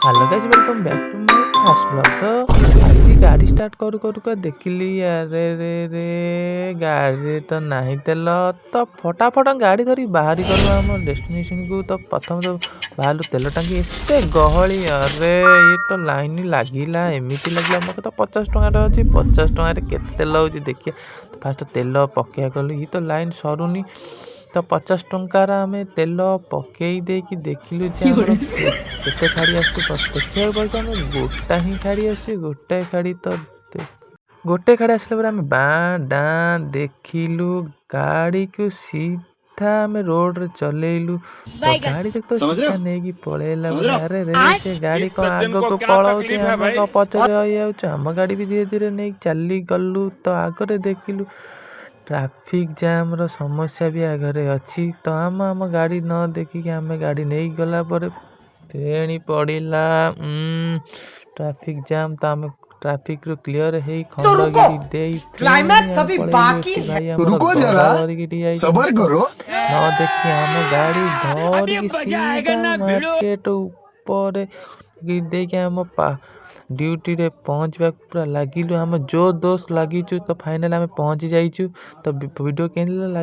Hello guys, welcome back to my first blog. तो आज गाड़ी स्टार्ट करू करू का देखिली अरे रे रे गाड़ी तो नहीं तेल। तो फटाफट गाड़ी धरी बाहरी गलु आम डेस्टिनेशन को। तो प्रथम तो बाहर तेल टांकी एते गहली, अरे ये तो लाइन लगिला एमती लगे मत। तो 50 टकर अच्छी 50 टकर केते तेल हो देखिए। तो फास्ट तेल पकड़ा गलु, ये तो लाइन सरुनी। तो 50 टंकार आम तेल पकई देकी देखिलु जे आमर केते खाड़ी आसुची देखिया पड़े। आम गोटा ही खाड़ी आसुची, गोटाए खाड़ी। तो गोटे खाड़ी आसला पर आम बाँ डाँ देखिलु गाड़ी को सीधा आम रोड रे चलेलु। तो गाड़ी देख तो सीधा नहीं पड़ेला। अरे रे से गाड़ी कौन आग को पलाउची, आम कौन पचरे रही जाउछु। आम गाड़ी भी धीरे धीरे नहीं चली गलु। तो आगरे देखिलु ट्राफिक जाम रो समस्या भी आगरे अच्छी। तो आम गाड़ी न देखिकी आम गाड़ी नहीं गला पर फेणी पड़िला ट्राफिक जाम। तो आम ट्राफिक रू क्लियर है खंडगिरी दे भाई आम गड़ा धरिकी सबर करो। न देखी आम गाड़ी धरिकी सीधा मार्केट ऊपर देखिए आम ड्यूटी रे पहुँचवा पूरा लगिलु। आम जो दोस्त लगिचु तो फाइनल आम पहुँची जाइचु। तो वीडियो केन लाइक